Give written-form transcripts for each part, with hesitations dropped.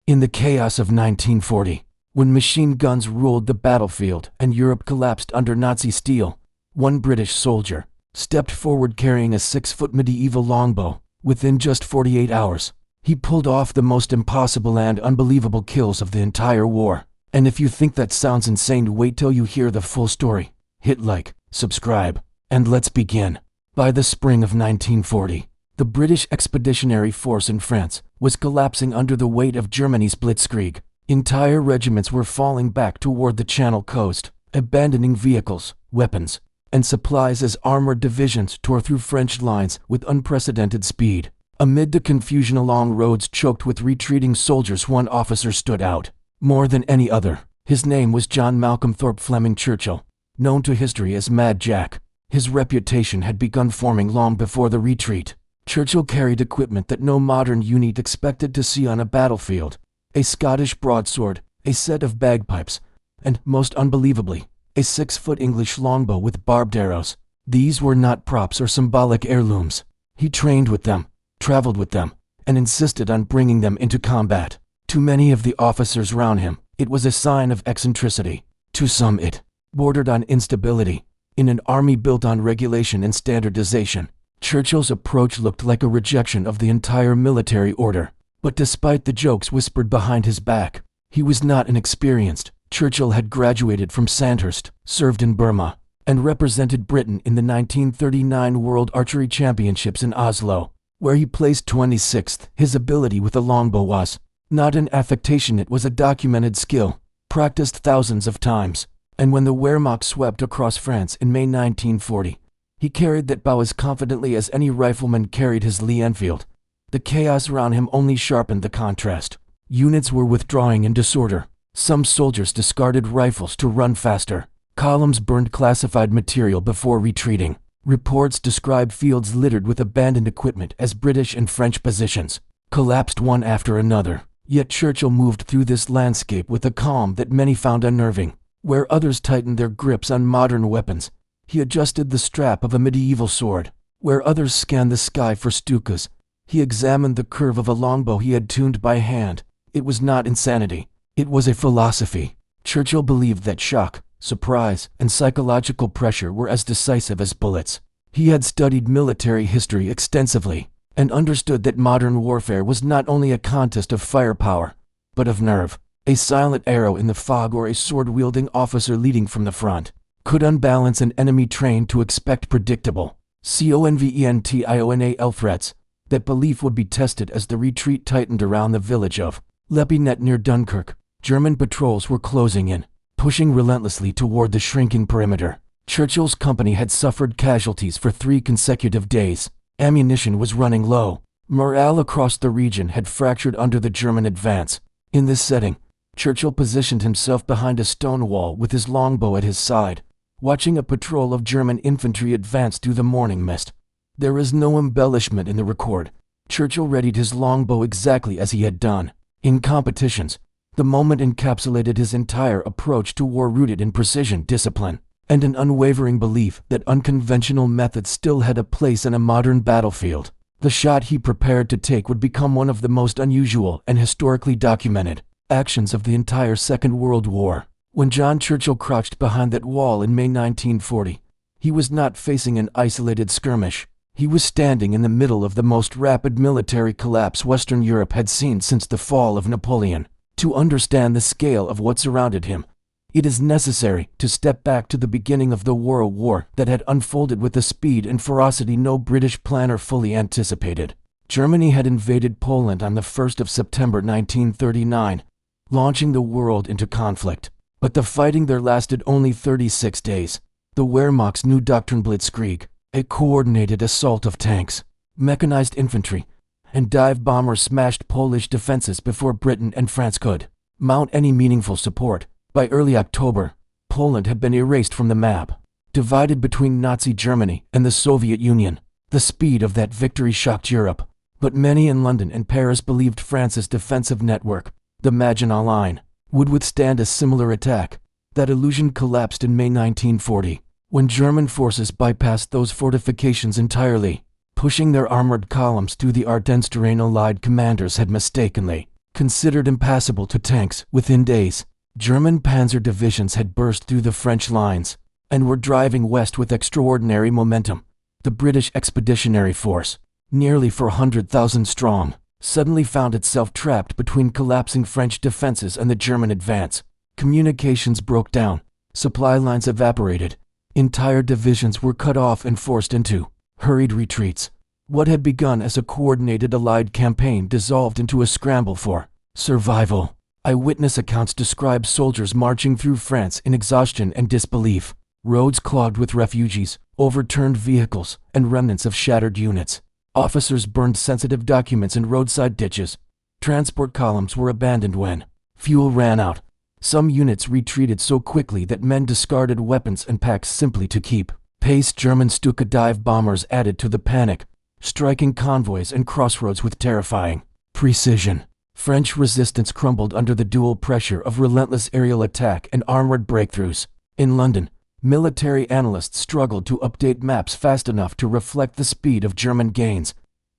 In the chaos of 1940, when machine guns ruled the battlefield and Europe collapsed under Nazi steel, one British soldier stepped forward carrying a 6-foot medieval longbow. Within just 48 hours, he pulled off the most impossible and unbelievable kills of the entire war. And if you think that sounds insane, wait till you hear the full story. Hit like, subscribe, and let's begin. By the spring of 1940, the British Expeditionary Force in France was collapsing under the weight of Germany's blitzkrieg. Entire regiments were falling back toward the Channel coast, abandoning vehicles, weapons, and supplies as armored divisions tore through French lines with unprecedented speed. Amid the confusion along roads choked with retreating soldiers, one officer stood out more than any other. His name was John Malcolm Thorpe Fleming Churchill, known to history as Mad Jack. His reputation had begun forming long before the retreat. Churchill carried equipment that no modern unit expected to see on a battlefield: a Scottish broadsword, a set of bagpipes, and, most unbelievably, a 6-foot English longbow with barbed arrows. These were not props or symbolic heirlooms. He trained with them, traveled with them, and insisted on bringing them into combat. To many of the officers around him, it was a sign of eccentricity. To some, it bordered on instability. In an army built on regulation and standardization, Churchill's approach looked like a rejection of the entire military order. But despite the jokes whispered behind his back, he was not inexperienced. Churchill had graduated from Sandhurst, served in Burma, and represented Britain in the 1939 World Archery Championships in Oslo, where he placed 26th. His ability with a longbow was not an affectation, it was a documented skill, practiced thousands of times. And when the Wehrmacht swept across France in May 1940, he carried that bow as confidently as any rifleman carried his Lee Enfield. The chaos around him only sharpened the contrast. Units were withdrawing in disorder. Some soldiers discarded rifles to run faster. Columns burned classified material before retreating. Reports describe fields littered with abandoned equipment as British and French positions collapsed one after another. Yet Churchill moved through this landscape with a calm that many found unnerving. Where others tightened their grips on modern weapons, he adjusted the strap of a medieval sword. Where others scanned the sky for Stukas, he examined the curve of a longbow he had tuned by hand. It was not insanity. It was a philosophy. Churchill believed that shock, surprise, and psychological pressure were as decisive as bullets. He had studied military history extensively and understood that modern warfare was not only a contest of firepower, but of nerve. A silent arrow in the fog or a sword-wielding officer leading from the front could unbalance an enemy trained to expect predictable, conventional threats. That belief would be tested as the retreat tightened around the village of Lepinette near Dunkirk. German patrols were closing in, pushing relentlessly toward the shrinking perimeter. Churchill's company had suffered casualties for 3 consecutive days. Ammunition was running low. Morale across the region had fractured under the German advance. In this setting, Churchill positioned himself behind a stone wall with his longbow at his side, watching a patrol of German infantry advance through the morning mist. There is no embellishment in the record. Churchill readied his longbow exactly as he had done in competitions. The moment encapsulated his entire approach to war, rooted in precision, discipline, and an unwavering belief that unconventional methods still had a place in a modern battlefield. The shot he prepared to take would become one of the most unusual and historically documented actions of the entire Second World War. When John Churchill crouched behind that wall in May 1940, he was not facing an isolated skirmish. He was standing in the middle of the most rapid military collapse Western Europe had seen since the fall of Napoleon. To understand the scale of what surrounded him, it is necessary to step back to the beginning of the World War that had unfolded with a speed and ferocity no British planner fully anticipated. Germany had invaded Poland on the 1st of September 1939, launching the world into conflict. But the fighting there lasted only 36 days. The Wehrmacht's new doctrine, Blitzkrieg, a coordinated assault of tanks, mechanized infantry, and dive bombers, smashed Polish defenses before Britain and France could mount any meaningful support. By early October, Poland had been erased from the map, divided between Nazi Germany and the Soviet Union. The speed of that victory shocked Europe, but many in London and Paris believed France's defensive network, the Maginot Line, would withstand a similar attack. That illusion collapsed in May 1940, when German forces bypassed those fortifications entirely, pushing their armored columns through the Ardennes terrain. Allied commanders had mistakenly considered impassable to tanks. Within days, German panzer divisions had burst through the French lines and were driving west with extraordinary momentum. The British Expeditionary Force, nearly 400,000 strong, suddenly found itself trapped between collapsing French defenses and the German advance. Communications broke down, supply lines evaporated, entire divisions were cut off and forced into hurried retreats. What had begun as a coordinated Allied campaign dissolved into a scramble for survival. Eyewitness accounts describe soldiers marching through France in exhaustion and disbelief, roads clogged with refugees, overturned vehicles, and remnants of shattered units. Officers burned sensitive documents in roadside ditches. Transport columns were abandoned when fuel ran out. Some units retreated so quickly that men discarded weapons and packs simply to keep pace. German Stuka dive bombers added to the panic, striking convoys and crossroads with terrifying precision. French resistance crumbled under the dual pressure of relentless aerial attack and armored breakthroughs. In London, military analysts struggled to update maps fast enough to reflect the speed of German gains.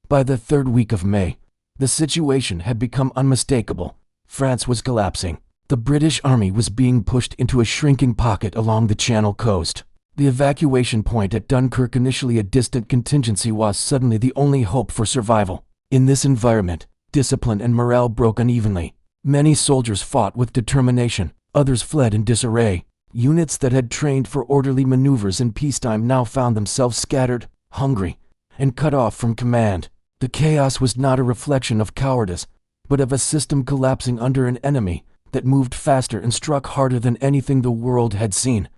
By the third week of May, the situation had become unmistakable. France was collapsing. The British Army was being pushed into a shrinking pocket along the Channel coast. The evacuation point at Dunkirk, initially a distant contingency, was suddenly the only hope for survival. In this environment, discipline and morale broke unevenly. Many soldiers fought with determination, others fled in disarray. Units that had trained for orderly maneuvers in peacetime now found themselves scattered, hungry, and cut off from command. The chaos was not a reflection of cowardice, but of a system collapsing under an enemy that moved faster and struck harder than anything the world had seen.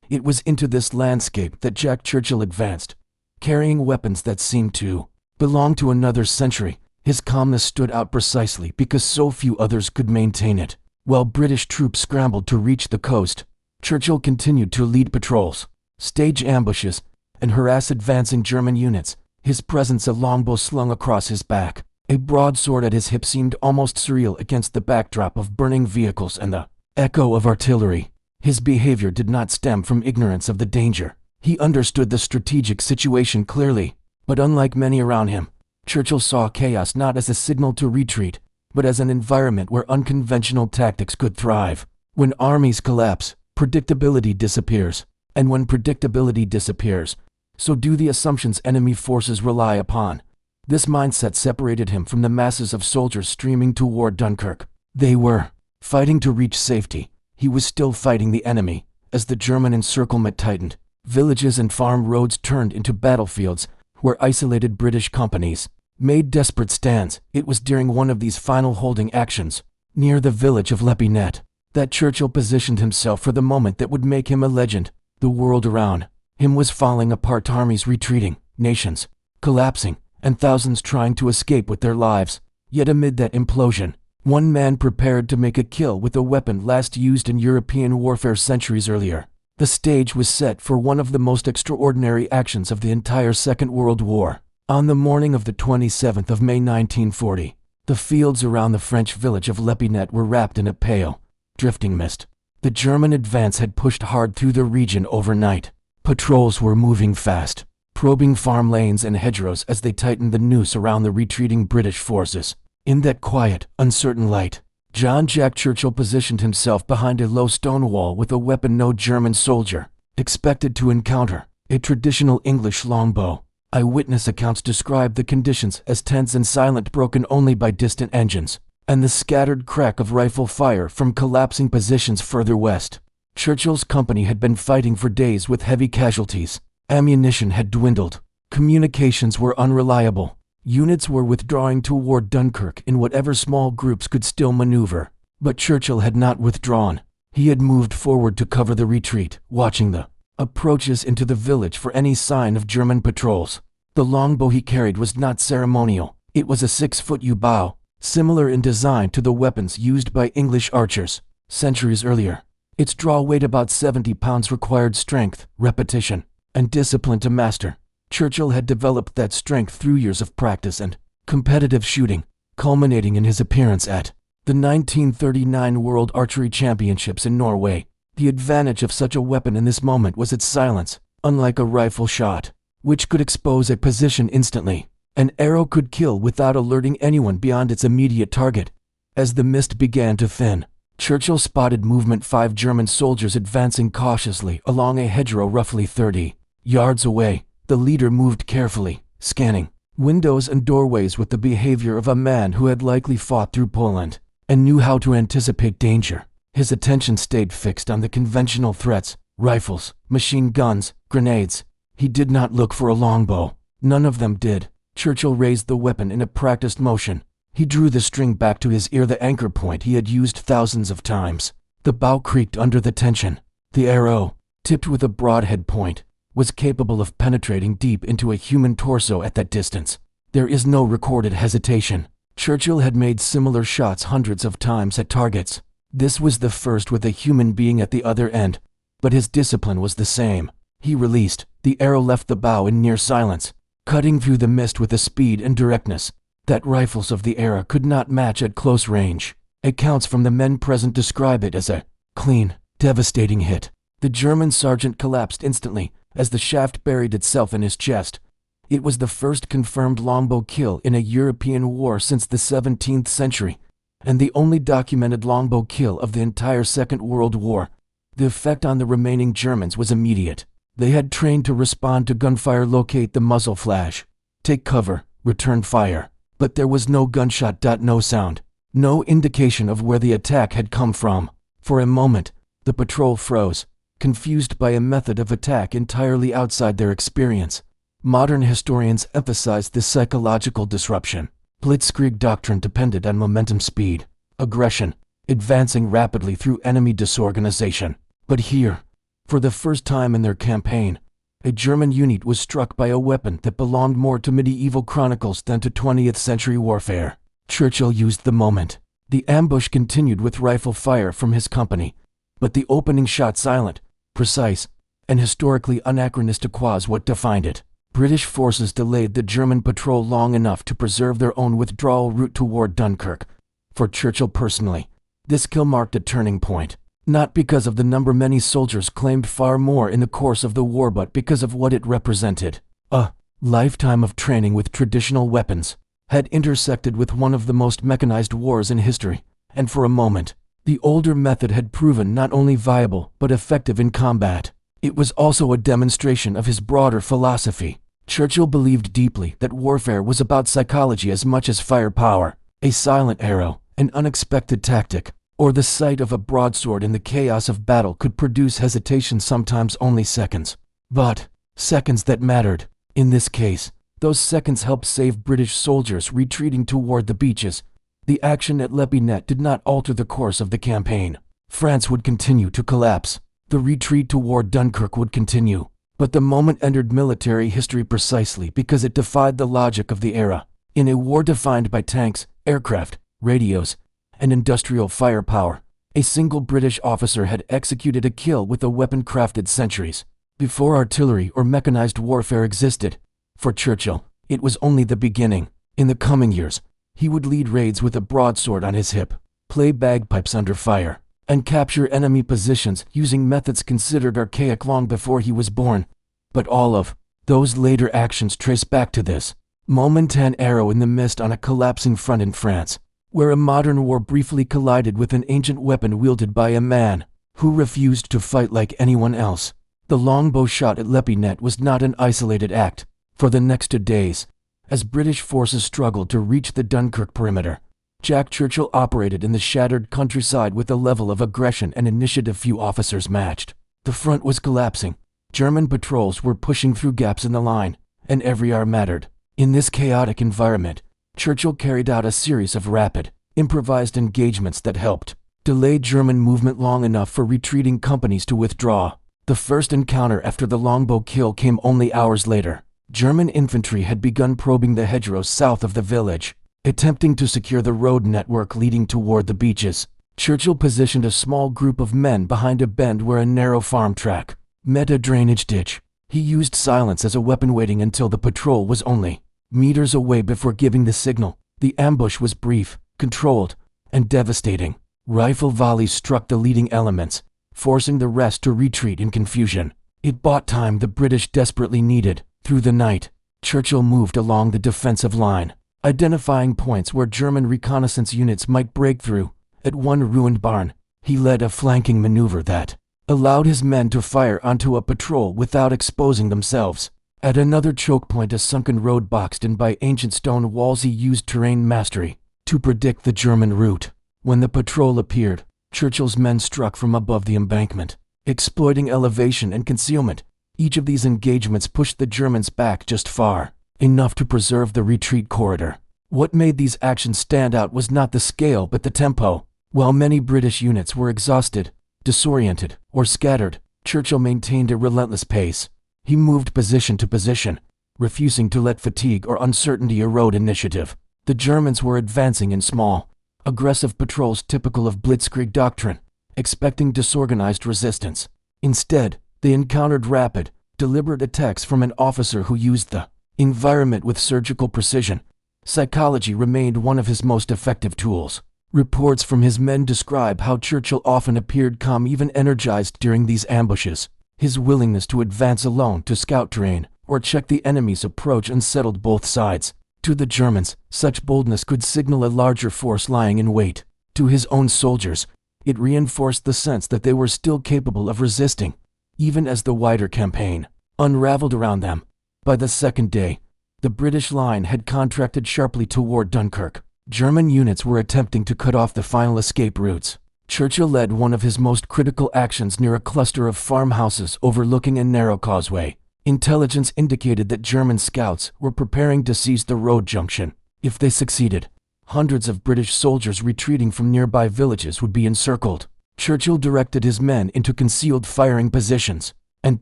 It was into this landscape that Jack Churchill advanced, carrying weapons that seemed to belong to another century. His calmness stood out precisely because so few others could maintain it. While British troops scrambled to reach the coast, Churchill continued to lead patrols, stage ambushes, and harass advancing German units. His presence, a longbow slung across his back, a broadsword at his hip, seemed almost surreal against the backdrop of burning vehicles and the echo of artillery. His behavior did not stem from ignorance of the danger. He understood the strategic situation clearly, but unlike many around him, Churchill saw chaos not as a signal to retreat, but as an environment where unconventional tactics could thrive. When armies collapse, predictability disappears, and when predictability disappears, so do the assumptions enemy forces rely upon. This mindset separated him from the masses of soldiers streaming toward Dunkirk. They were fighting to reach safety. He was still fighting the enemy. As the German encirclement tightened, villages and farm roads turned into battlefields where isolated British companies made desperate stands. It was during one of these final holding actions, near the village of Lepinette, that Churchill positioned himself for the moment that would make him a legend. The world around him was falling apart, armies retreating, nations collapsing, and thousands trying to escape with their lives. Yet amid that implosion, one man prepared to make a kill with a weapon last used in European warfare centuries earlier. The stage was set for one of the most extraordinary actions of the entire Second World War. On the morning of the 27th of May 1940, the fields around the French village of Lepinette were wrapped in a pale, drifting mist. The German advance had pushed hard through the region overnight. Patrols were moving fast, probing farm lanes and hedgerows as they tightened the noose around the retreating British forces. In that quiet, uncertain light, John Jack Churchill positioned himself behind a low stone wall with a weapon no German soldier expected to encounter, a traditional English longbow. Eyewitness accounts describe the conditions as tense and silent, broken only by distant engines and the scattered crack of rifle fire from collapsing positions further west. Churchill's company had been fighting for days with heavy casualties. Ammunition had dwindled. Communications were unreliable. Units were withdrawing toward Dunkirk in whatever small groups could still maneuver. But Churchill had not withdrawn. He had moved forward to cover the retreat, watching the approaches into the village for any sign of German patrols. The longbow he carried was not ceremonial. It was a 6-foot yew bow, similar in design to the weapons used by English archers centuries earlier. Its draw weight, about 70 pounds, required strength, repetition, and discipline to master. Churchill had developed that strength through years of practice and competitive shooting, culminating in his appearance at the 1939 World Archery Championships in Norway. The advantage of such a weapon in this moment was its silence. Unlike a rifle shot, which could expose a position instantly, an arrow could kill without alerting anyone beyond its immediate target. As the mist began to thin, Churchill spotted movement 5 German soldiers advancing cautiously along a hedgerow roughly 30 yards away. The leader moved carefully, scanning windows and doorways with the behavior of a man who had likely fought through Poland and knew how to anticipate danger. His attention stayed fixed on the conventional threats: rifles, machine guns, grenades. He did not look for a longbow. None of them did. Churchill raised the weapon in a practiced motion. He drew the string back to his ear, the anchor point he had used thousands of times. The bow creaked under the tension. The arrow, tipped with a broadhead point, was capable of penetrating deep into a human torso at that distance. There is no recorded hesitation. Churchill had made similar shots hundreds of times at targets. This was the first with a human being at the other end, but his discipline was the same. He released. The arrow left the bow in near silence, cutting through the mist with a speed and directness that rifles of the era could not match at close range. Accounts from the men present describe it as a clean, devastating hit. The German sergeant collapsed instantly as the shaft buried itself in his chest. It was the first confirmed longbow kill in a European war since the 17th century, and the only documented longbow kill of the entire Second World War. The effect on the remaining Germans was immediate. They had trained to respond to gunfire, locate the muzzle flash, take cover, return fire. But there was no gunshot, no sound, no indication of where the attack had come from. For a moment, the patrol froze, confused by a method of attack entirely outside their experience. Modern historians emphasize this psychological disruption. Blitzkrieg doctrine depended on momentum, speed, aggression, advancing rapidly through enemy disorganization. But here, for the first time in their campaign, a German unit was struck by a weapon that belonged more to medieval chronicles than to 20th century warfare. Churchill used the moment. The ambush continued with rifle fire from his company, but the opening shot, silent, precise, and historically anachronistic, was what defined it. British forces delayed the German patrol long enough to preserve their own withdrawal route toward Dunkirk. For Churchill personally, this kill marked a turning point. Not because of the number many soldiers claimed far more in the course of the war, but because of what it represented. A lifetime of training with traditional weapons had intersected with one of the most mechanized wars in history, and for a moment, the older method had proven not only viable but effective in combat. It was also a demonstration of his broader philosophy. Churchill believed deeply that warfare was about psychology as much as firepower. A silent arrow, an unexpected tactic, or the sight of a broadsword in the chaos of battle could produce hesitation, sometimes only seconds. But seconds that mattered. In this case, those seconds helped save British soldiers retreating toward the beaches. The action at Lepinette did not alter the course of the campaign. France would continue to collapse. The retreat toward Dunkirk would continue. But the moment entered military history precisely because it defied the logic of the era. In a war defined by tanks, aircraft, radios, and industrial firepower, a single British officer had executed a kill with a weapon crafted centuries before artillery or mechanized warfare existed. For Churchill, it was only the beginning. In the coming years, he would lead raids with a broadsword on his hip, play bagpipes under fire, and capture enemy positions using methods considered archaic long before he was born. But all of those later actions trace back to this moment: an arrow in the mist on a collapsing front in France, where a modern war briefly collided with an ancient weapon wielded by a man who refused to fight like anyone else. The longbow shot at Lepinette was not an isolated act. For the next 2 days, as British forces struggled to reach the Dunkirk perimeter, Jack Churchill operated in the shattered countryside with a level of aggression and initiative few officers matched. The front was collapsing. German patrols were pushing through gaps in the line, and every hour mattered. In this chaotic environment, Churchill carried out a series of rapid, improvised engagements that helped delay German movement long enough for retreating companies to withdraw. The first encounter after the longbow kill came only hours later. German infantry had begun probing the hedgerows south of the village, attempting to secure the road network leading toward the beaches. Churchill positioned a small group of men behind a bend where a narrow farm track met a drainage ditch. He used silence as a weapon, waiting until the patrol was only meters away before giving the signal. The ambush was brief, controlled, and devastating. Rifle volleys struck the leading elements, forcing the rest to retreat in confusion. It bought time the British desperately needed. Through the night, Churchill moved along the defensive line, identifying points where German reconnaissance units might break through. At one ruined barn, he led a flanking maneuver that allowed his men to fire onto a patrol without exposing themselves. At another choke point, a sunken road boxed in by ancient stone walls, he used terrain mastery to predict the German route. When the patrol appeared, Churchill's men struck from above the embankment, exploiting elevation and concealment. Each of these engagements pushed the Germans back just far enough to preserve the retreat corridor. What made these actions stand out was not the scale but the tempo. While many British units were exhausted, disoriented, or scattered, Churchill maintained a relentless pace. He moved position to position, refusing to let fatigue or uncertainty erode initiative. The Germans were advancing in small, aggressive patrols typical of blitzkrieg doctrine, expecting disorganized resistance. Instead, they encountered rapid, deliberate attacks from an officer who used the environment with surgical precision. Psychology remained one of his most effective tools. Reports from his men describe how Churchill often appeared calm, even energized during these ambushes. His willingness to advance alone to scout terrain or check the enemy's approach unsettled both sides. To the Germans, such boldness could signal a larger force lying in wait. To his own soldiers, it reinforced the sense that they were still capable of resisting, even as the wider campaign unraveled around them. By the second day, the British line had contracted sharply toward Dunkirk. German units were attempting to cut off the final escape routes. Churchill led one of his most critical actions near a cluster of farmhouses overlooking a narrow causeway. Intelligence indicated that German scouts were preparing to seize the road junction. If they succeeded, hundreds of British soldiers retreating from nearby villages would be encircled. Churchill directed his men into concealed firing positions and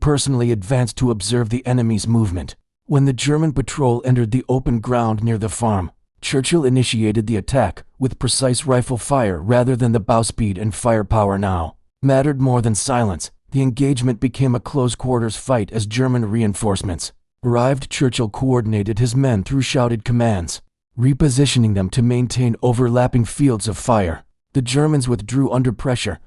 personally advanced to observe the enemy's movement. When the German patrol entered the open ground near the farm, Churchill initiated the attack with precise rifle fire rather than the bow speed and firepower now mattered more than silence. The engagement became a close-quarters fight as German reinforcements arrived. Churchill coordinated his men through shouted commands, repositioning them to maintain overlapping fields of fire. The Germans withdrew under pressure,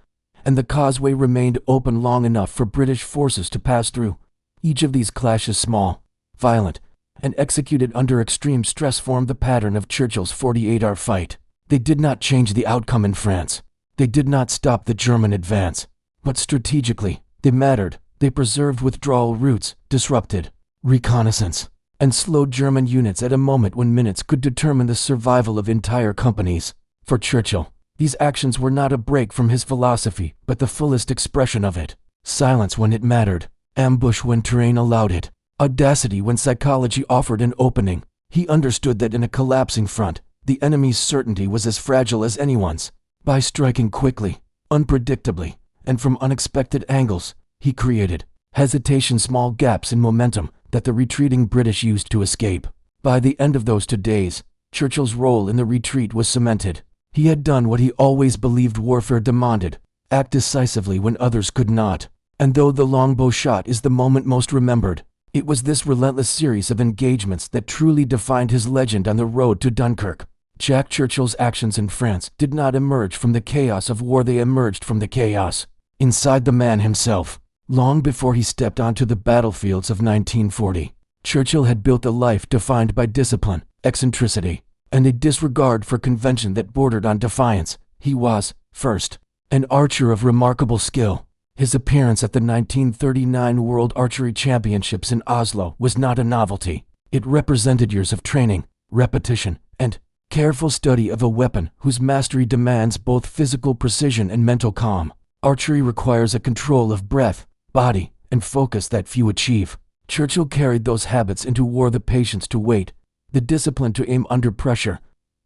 and the causeway remained open long enough for British forces to pass through. Each of these clashes, small, violent, and executed under extreme stress, formed the pattern of Churchill's 48-hour fight. They did not change the outcome in France. They did not stop the German advance. But strategically, they mattered. They preserved withdrawal routes, disrupted reconnaissance, and slowed German units at a moment when minutes could determine the survival of entire companies. For Churchill, these actions were not a break from his philosophy, but the fullest expression of it. Silence when it mattered, ambush when terrain allowed it, audacity when psychology offered an opening. He understood that in a collapsing front, the enemy's certainty was as fragile as anyone's. By striking quickly, unpredictably, and from unexpected angles, he created hesitation, small gaps in momentum that the retreating British used to escape. By the end of those 2 days, Churchill's role in the retreat was cemented. He had done what he always believed warfare demanded: act decisively when others could not. And though the longbow shot is the moment most remembered, it was this relentless series of engagements that truly defined his legend on the road to Dunkirk. Jack Churchill's actions in France did not emerge from the chaos of war, they emerged from the chaos inside the man himself. Long before he stepped onto the battlefields of 1940, Churchill had built a life defined by discipline, eccentricity, and a disregard for convention that bordered on defiance. He was, first, an archer of remarkable skill. His appearance at the 1939 World Archery Championships in Oslo was not a novelty. It represented years of training, repetition, and careful study of a weapon whose mastery demands both physical precision and mental calm. Archery requires a control of breath, body, and focus that few achieve. Churchill carried those habits into war: the patience to wait, the discipline to aim under pressure,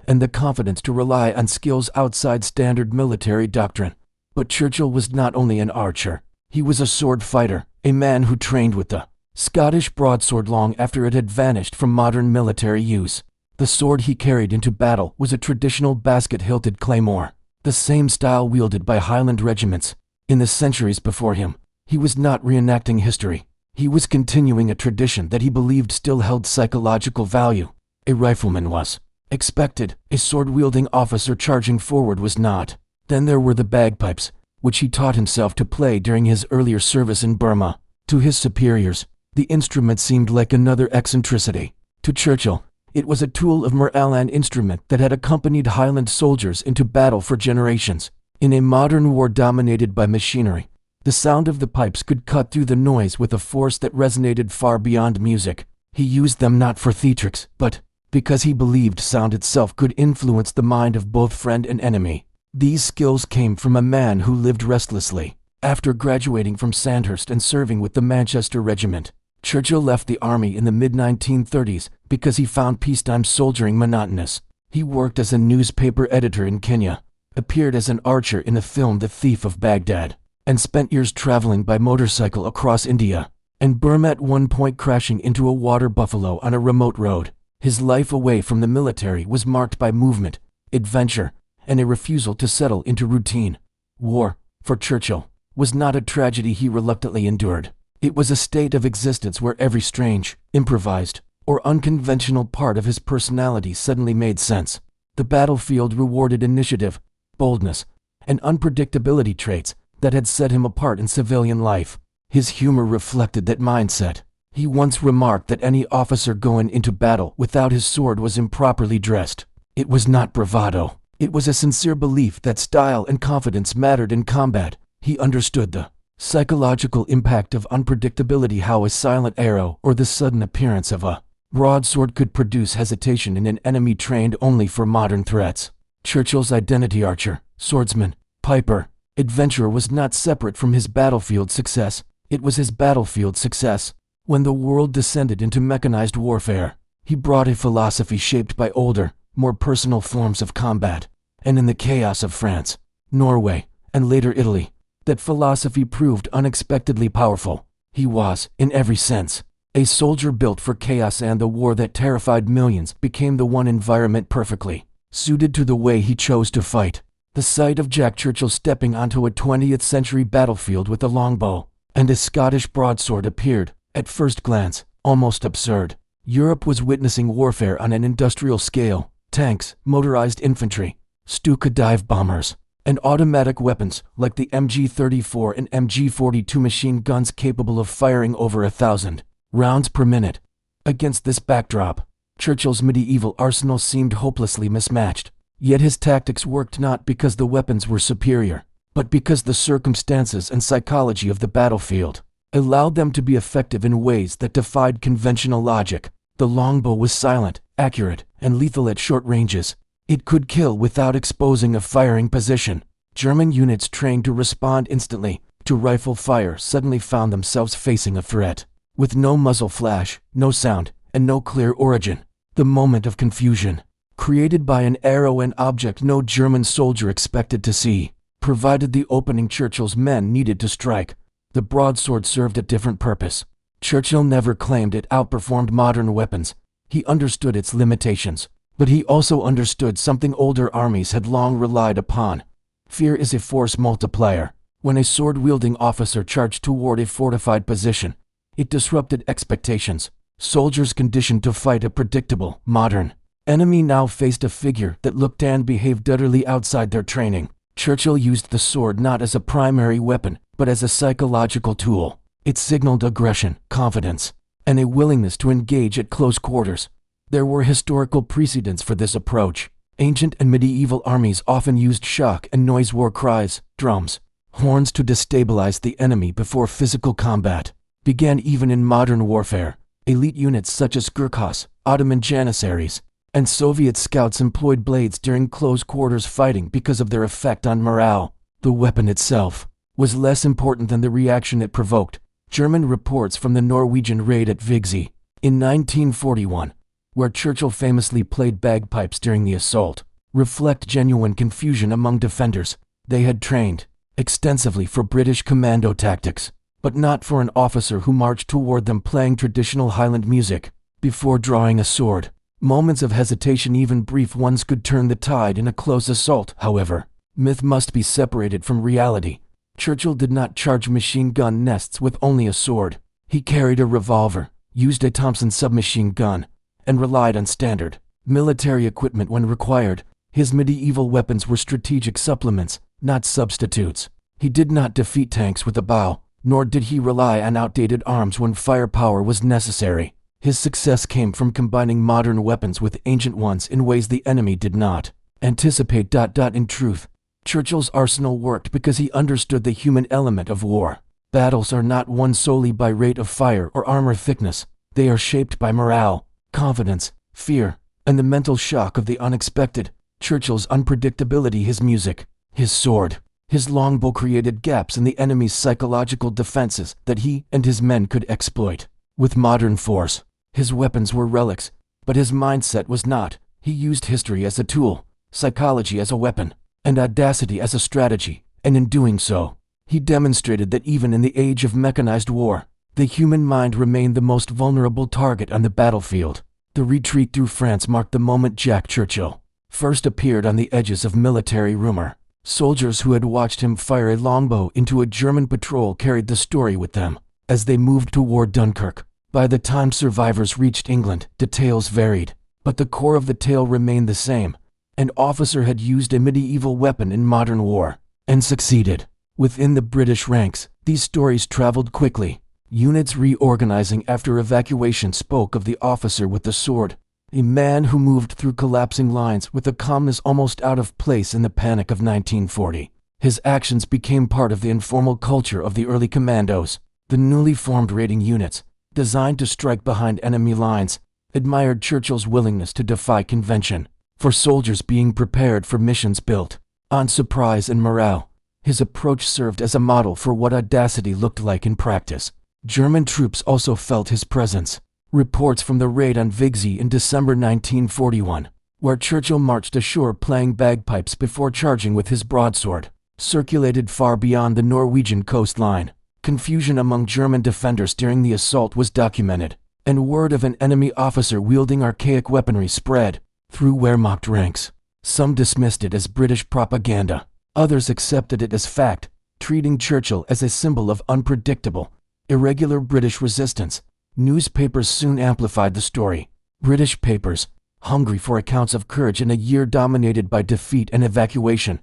and the confidence to rely on skills outside standard military doctrine. But Churchill was not only an archer. He was a sword fighter, a man who trained with the Scottish broadsword long after it had vanished from modern military use. The sword he carried into battle was a traditional basket-hilted claymore, the same style wielded by Highland regiments in the centuries before him. He was not reenacting history. He was continuing a tradition that he believed still held psychological value. A rifleman was expected. A sword-wielding officer charging forward was not. Then there were the bagpipes, which he taught himself to play during his earlier service in Burma. To his superiors, the instrument seemed like another eccentricity. To Churchill, It was a tool of morale and instrument that had accompanied Highland soldiers into battle for generations. In a modern war dominated by machinery, the sound of the pipes could cut through the noise with a force that resonated far beyond music. He used them not for theatrics, but because he believed sound itself could influence the mind of both friend and enemy. These skills came from a man who lived restlessly. After graduating from Sandhurst and serving with the Manchester Regiment, Churchill left the army in the mid-1930s because he found peacetime soldiering monotonous. He worked as a newspaper editor in Kenya, appeared as an archer in the film The Thief of Baghdad, and spent years traveling by motorcycle across India and Burma, at one point crashing into a water buffalo on a remote road. His life away from the military was marked by movement, adventure, and a refusal to settle into routine. War, for Churchill, was not a tragedy he reluctantly endured. It was a state of existence where every strange, improvised, or unconventional part of his personality suddenly made sense. The battlefield rewarded initiative, boldness, and unpredictability, traits that had set him apart in civilian life. His humor reflected that mindset. He once remarked that any officer going into battle without his sword was improperly dressed. It was not bravado. It was a sincere belief that style and confidence mattered in combat. He understood the psychological impact of unpredictability, how a silent arrow or the sudden appearance of a broadsword could produce hesitation in an enemy trained only for modern threats. Churchill's identity, archer, swordsman, piper, adventurer, was not separate from his battlefield success. It was his battlefield success. When the world descended into mechanized warfare, he brought a philosophy shaped by older, more personal forms of combat. And in the chaos of France, Norway, and later Italy, that philosophy proved unexpectedly powerful. He was, in every sense, a soldier built for chaos, and the war that terrified millions became the one environment perfectly suited to the way he chose to fight. The sight of Jack Churchill stepping onto a 20th century battlefield with a longbow and a Scottish broadsword appeared, at first glance, almost absurd. Europe was witnessing warfare on an industrial scale. Tanks, motorized infantry, Stuka dive bombers, and automatic weapons like the MG-34 and MG-42 machine guns capable of firing over 1,000 rounds per minute. Against this backdrop, Churchill's medieval arsenal seemed hopelessly mismatched. Yet his tactics worked not because the weapons were superior, but because the circumstances and psychology of the battlefield allowed them to be effective in ways that defied conventional logic. The longbow was silent, accurate, and lethal at short ranges. It could kill without exposing a firing position. German units trained to respond instantly to rifle fire suddenly found themselves facing a threat with no muzzle flash, no sound, and no clear origin. The moment of confusion, created by an arrow and object no German soldier expected to see, provided the opening Churchill's men needed to strike. The broadsword served a different purpose. Churchill never claimed it outperformed modern weapons. He understood its limitations, but he also understood something older armies had long relied upon. Fear is a force multiplier. When a sword-wielding officer charged toward a fortified position, it disrupted expectations. Soldiers conditioned to fight a predictable, modern enemy now faced a figure that looked and behaved utterly outside their training. Churchill used the sword not as a primary weapon, but as a psychological tool. It signaled aggression, confidence, and a willingness to engage at close quarters. There were historical precedents for this approach. Ancient and medieval armies often used shock and noise war cries, drums, horns to destabilize the enemy before physical combat began. Even in modern warfare, elite units such as Gurkhas, Ottoman Janissaries, and Soviet scouts employed blades during close quarters fighting because of their effect on morale. The weapon itself was less important than the reaction it provoked. German reports from the Norwegian raid at Vigsy in 1941, where Churchill famously played bagpipes during the assault, reflect genuine confusion among defenders. They had trained extensively for British commando tactics, but not for an officer who marched toward them playing traditional Highland music. Before drawing a sword, moments of hesitation, even brief ones, could turn the tide in a close assault. However, myth must be separated from reality. Churchill did not charge machine gun nests with only a sword. He carried a revolver, used a Thompson submachine gun, and relied on standard military equipment when required. His medieval weapons were strategic supplements, not substitutes. He did not defeat tanks with a bow, nor did he rely on outdated arms when firepower was necessary. His success came from combining modern weapons with ancient ones in ways the enemy did not anticipate. In truth, Churchill's arsenal worked because he understood the human element of war. Battles are not won solely by rate of fire or armor thickness. They are shaped by morale, confidence, fear, and the mental shock of the unexpected. Churchill's unpredictability, his music, his sword, his longbow created gaps in the enemy's psychological defenses that he and his men could exploit with modern force. His weapons were relics, but his mindset was not. He used history as a tool, psychology as a weapon, and audacity as a strategy, and in doing so, he demonstrated that even in the age of mechanized war, the human mind remained the most vulnerable target on the battlefield. The retreat through France marked the moment Jack Churchill first appeared on the edges of military rumor. Soldiers who had watched him fire a longbow into a German patrol carried the story with them as they moved toward Dunkirk. By the time survivors reached England, details varied, but the core of the tale remained the same. An officer had used a medieval weapon in modern war and succeeded. Within the British ranks, these stories traveled quickly. Units reorganizing after evacuation spoke of the officer with the sword, a man who moved through collapsing lines with a calmness almost out of place in the panic of 1940. His actions became part of the informal culture of the early commandos. The newly formed raiding units, designed to strike behind enemy lines, admired Churchill's willingness to defy convention. For soldiers being prepared for missions built on surprise and morale, his approach served as a model for what audacity looked like in practice. German troops also felt his presence. Reports from the raid on Vigsy in December 1941, where Churchill marched ashore playing bagpipes before charging with his broadsword, circulated far beyond the Norwegian coastline. Confusion among German defenders during the assault was documented, and word of an enemy officer wielding archaic weaponry spread through Wehrmacht ranks. Some dismissed it as British propaganda. Others accepted it as fact, treating Churchill as a symbol of unpredictable, irregular British resistance. Newspapers soon amplified the story. British papers, hungry for accounts of courage in a year dominated by defeat and evacuation,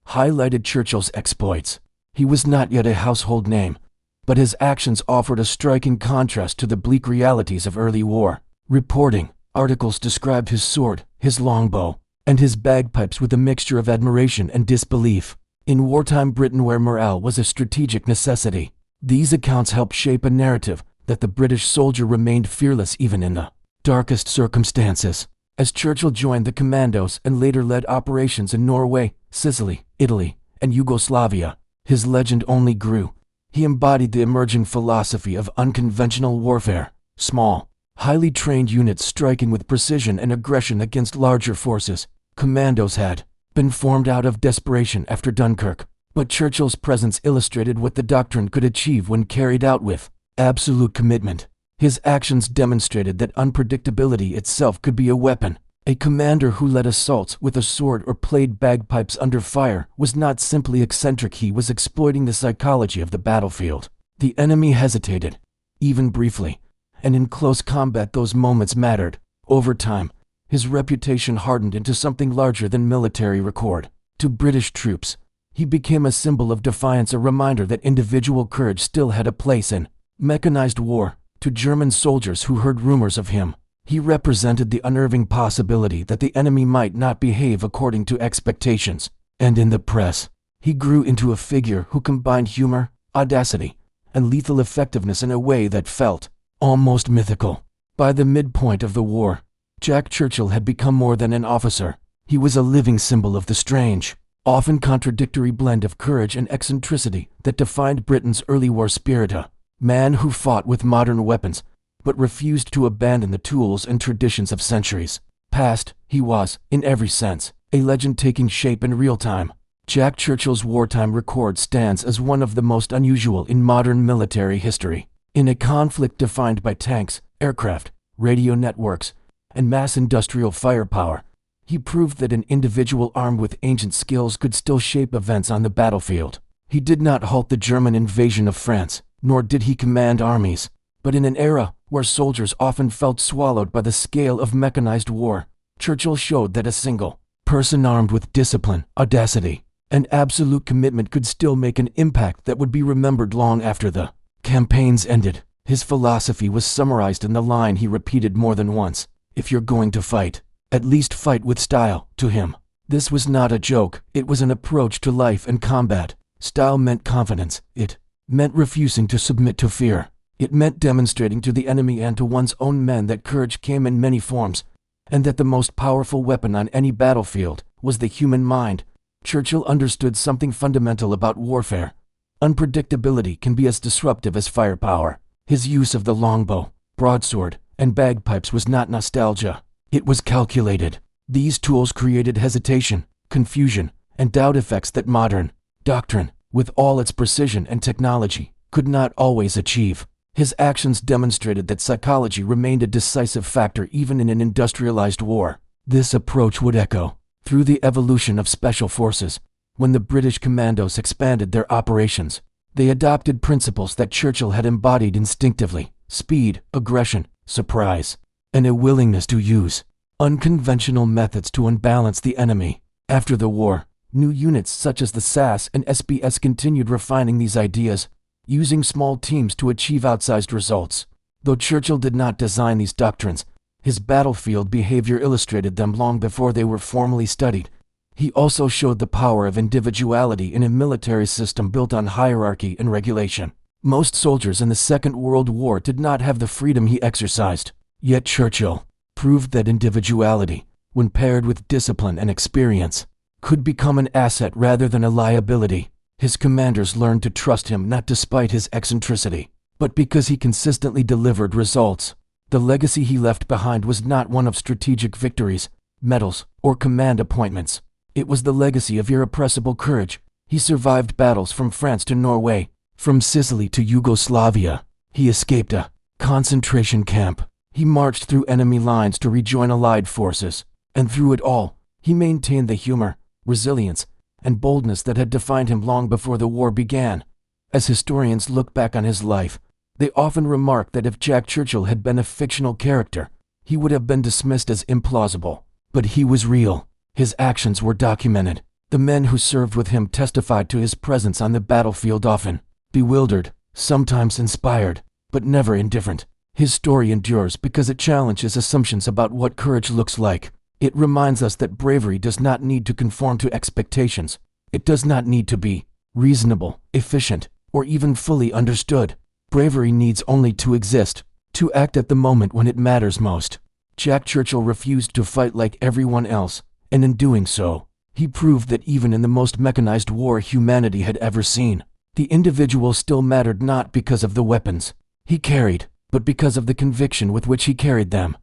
highlighted Churchill's exploits. He was not yet a household name, but his actions offered a striking contrast to the bleak realities of early war. Reporting articles described his sword, his longbow, and his bagpipes with a mixture of admiration and disbelief. In wartime Britain, where morale was a strategic necessity, these accounts helped shape a narrative that the British soldier remained fearless even in the darkest circumstances. As Churchill joined the commandos and later led operations in Norway, Sicily, Italy, and Yugoslavia, his legend only grew. He embodied the emerging philosophy of unconventional warfare, small, highly trained units striking with precision and aggression against larger forces. Commandos had been formed out of desperation after Dunkirk, but Churchill's presence illustrated what the doctrine could achieve when carried out with absolute commitment. His actions demonstrated that unpredictability itself could be a weapon. A commander who led assaults with a sword or played bagpipes under fire was not simply eccentric, he was exploiting the psychology of the battlefield. The enemy hesitated, even briefly, and in close combat those moments mattered. Over time, his reputation hardened into something larger than military record. To British troops, he became a symbol of defiance, a reminder that individual courage still had a place in mechanized war. To German soldiers who heard rumors of him, he represented the unnerving possibility that the enemy might not behave according to expectations. And in the press, he grew into a figure who combined humor, audacity, and lethal effectiveness in a way that felt almost mythical. By the midpoint of the war, Jack Churchill had become more than an officer. He was a living symbol of the strange, often contradictory blend of courage and eccentricity that defined Britain's early war spirit. A man who fought with modern weapons, but refused to abandon the tools and traditions of centuries past. He was, in every sense, a legend taking shape in real time. Jack Churchill's wartime record stands as one of the most unusual in modern military history. In a conflict defined by tanks, aircraft, radio networks, and mass industrial firepower, he proved that an individual armed with ancient skills could still shape events on the battlefield. He did not halt the German invasion of France, nor did he command armies. But in an era where soldiers often felt swallowed by the scale of mechanized war, Churchill showed that a single person armed with discipline, audacity, and absolute commitment could still make an impact that would be remembered long after the campaigns ended. His philosophy was summarized in the line he repeated more than once: "If you're going to fight, at least fight with style." To him, this was not a joke, it was an approach to life and combat. Style meant confidence. It meant refusing to submit to fear. It meant demonstrating to the enemy and to one's own men that courage came in many forms, and that the most powerful weapon on any battlefield was the human mind. Churchill understood something fundamental about warfare. Unpredictability can be as disruptive as firepower. His use of the longbow, broadsword, and bagpipes was not nostalgia. It was calculated. These tools created hesitation, confusion, and doubt effects that modern doctrine, with all its precision and technology, could not always achieve. His actions demonstrated that psychology remained a decisive factor even in an industrialized war. This approach would echo through the evolution of special forces. When the British commandos expanded their operations, they adopted principles that Churchill had embodied instinctively: speed, aggression, surprise, and a willingness to use unconventional methods to unbalance the enemy. After the war, new units such as the SAS and SBS continued refining these ideas, using small teams to achieve outsized results. Though Churchill did not design these doctrines, his battlefield behavior illustrated them long before they were formally studied. He also showed the power of individuality in a military system built on hierarchy and regulation. Most soldiers in the Second World War did not have the freedom he exercised. Yet Churchill proved that individuality, when paired with discipline and experience, could become an asset rather than a liability. His commanders learned to trust him not despite his eccentricity, but because he consistently delivered results. The legacy he left behind was not one of strategic victories, medals, or command appointments. It was the legacy of irrepressible courage. He survived battles from France to Norway, from Sicily to Yugoslavia. He escaped a concentration camp. He marched through enemy lines to rejoin Allied forces. And through it all, he maintained the humor, resilience, and boldness that had defined him long before the war began. As historians look back on his life, they often remark that if Jack Churchill had been a fictional character, he would have been dismissed as implausible. But he was real. His actions were documented. The men who served with him testified to his presence on the battlefield, often bewildered, sometimes inspired, but never indifferent. His story endures because it challenges assumptions about what courage looks like. It reminds us that bravery does not need to conform to expectations. It does not need to be reasonable, efficient, or even fully understood. Bravery needs only to exist, to act at the moment when it matters most. Jack Churchill refused to fight like everyone else, and in doing so, he proved that even in the most mechanized war humanity had ever seen, the individual still mattered, not because of the weapons he carried, but because of the conviction with which he carried them.